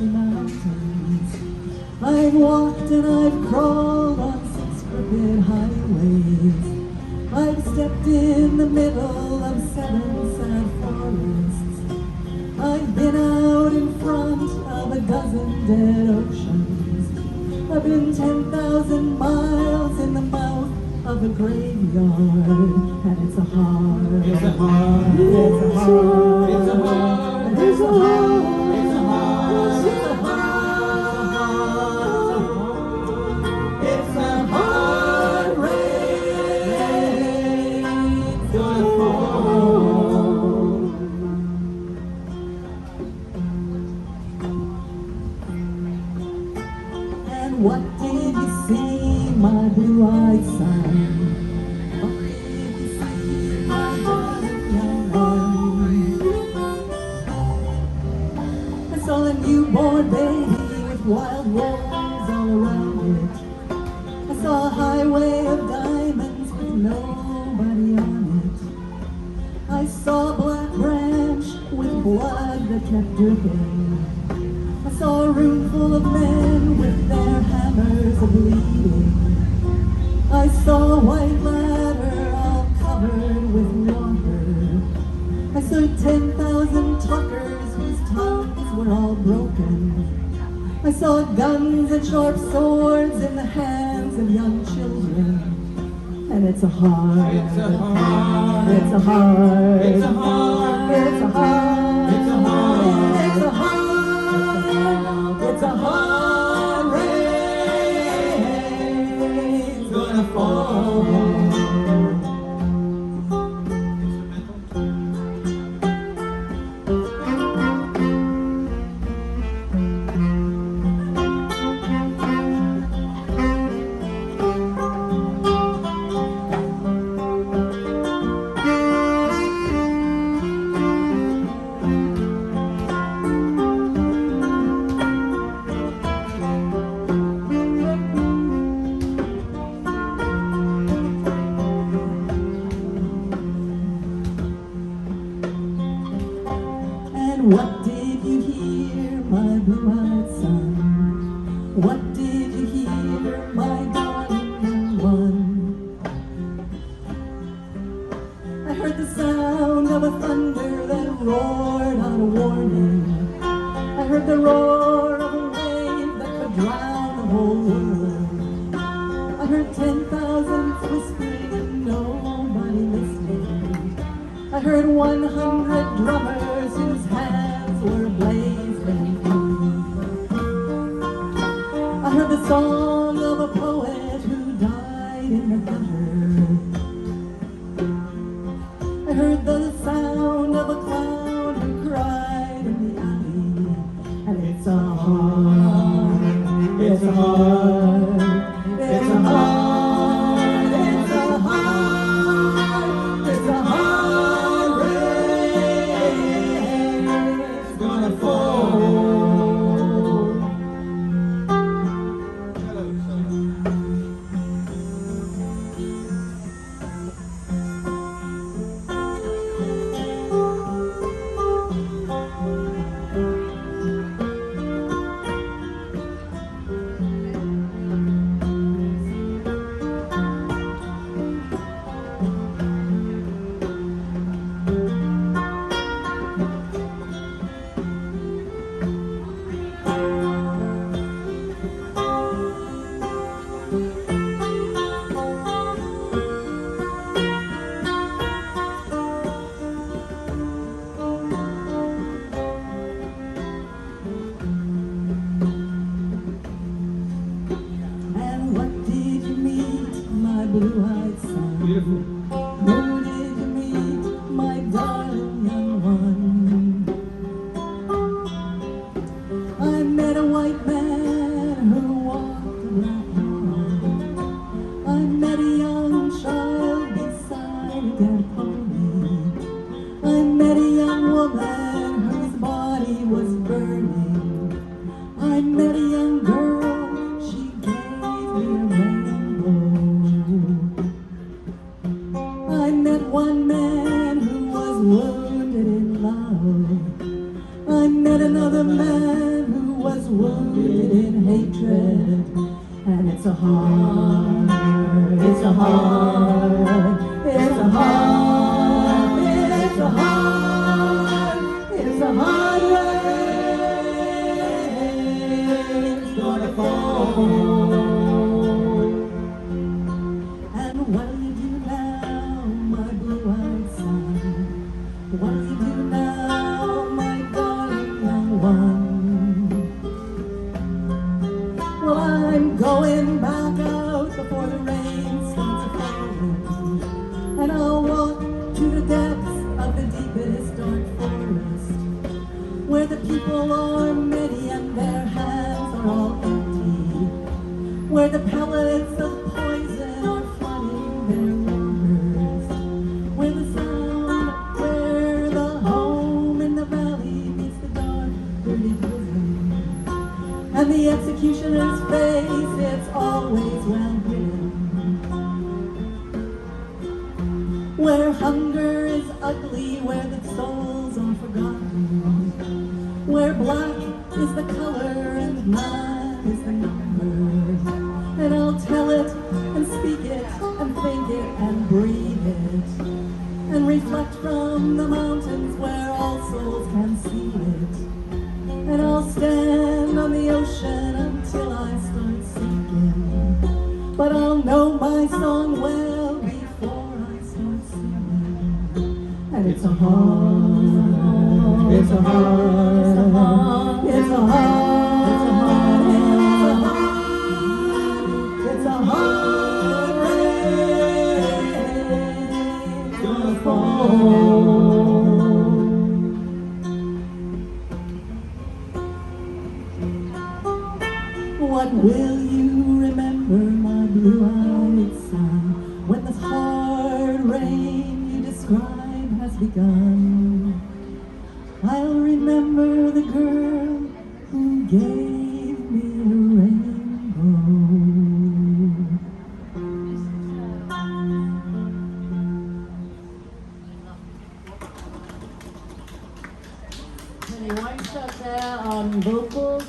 misty mountains. I've walked and I've crawled on 6 crooked highways. I've stepped in the middle of 7 sad forests. I've been out in front of a dozen dead oceans. I've been 10,000 miles in the mouth of a graveyard, and it's a hard, it's a hard, it's a hard, it's a hard, it's a hard, it's a hard, it's a hard, it's a hard rain's gonna fall. And what did you see, my blue-eyed son? What did you see, my darling young one? I saw a newborn baby with wild roses all around it. I saw a highway of diamonds with nobody on it. I saw a black branch with blood that kept dripping. I saw a room full of men with their hammers a-bleeding. I saw a white ladder all covered with water. I saw 10,000 truckers whose tongues were all broken. I saw guns and sharp swords in the hands of young children. And it's a hard, it's a hard, it's a hard, it's a hard, it's a hard, it's a hard, it's a hard. It's a hard rain's gonna fall. What did you hear, my blue-eyed son? What did you hear, my darling young one? I heard the sound of a thunder that roared out a warning. I heard the roar of a wave that could drown the whole world. I heard 10,000 whispering and nobody listening. I heard 100 drummers whose hands were ablaze beneath me. I heard the song of a poet who died in the gutter. I heard the sound of a clown who cried in the alley. And it's a hard, it's a hard, it's a hard, it's a hard, it's a hard rain's gonna fall. Blue-eyed son, where did you meet my darling young one? I met a white man who walked a black lawn. I met a young child beside a dead pony. I met a young woman whose body was burning. I met a young girl, she gave me a rainbow. I met one man who was wounded in love. I met another man who was wounded in hatred. And it's a hard, it's a hard, it's a hard, it's a hard, it's a hard rain's gonna fall. And what'll you do now, my blue-eyed son? What'll you do now, my darling young one? Well, I'm going back out before the rain starts falling, and I'll walk to the depths of the deepest dark forest, where the people are many and their hands are all empty, where the pellets of poison are flooding their waters, where the sound, where the home in the valley meets the dark, dirty prison. And the executioner's face, it's always well hidden. Where hunger is ugly, where the souls are forgotten, where black is the color and 9 is the number. And I'll tell it and speak it and think it and breathe it, and reflect from the mountains where all souls can see it. And I'll stand on the ocean until I start sinking, but I'll know my song well before I start singing. And it's a hard, it's a hard, it's a hard, it's a hard, it's a hard, it's a hard rain gonna fall. What will you remember, my blue-eyed son, when this hard rain you describe has begun? I'll remember the girl who gave me a rainbow. Winestock there on vocals.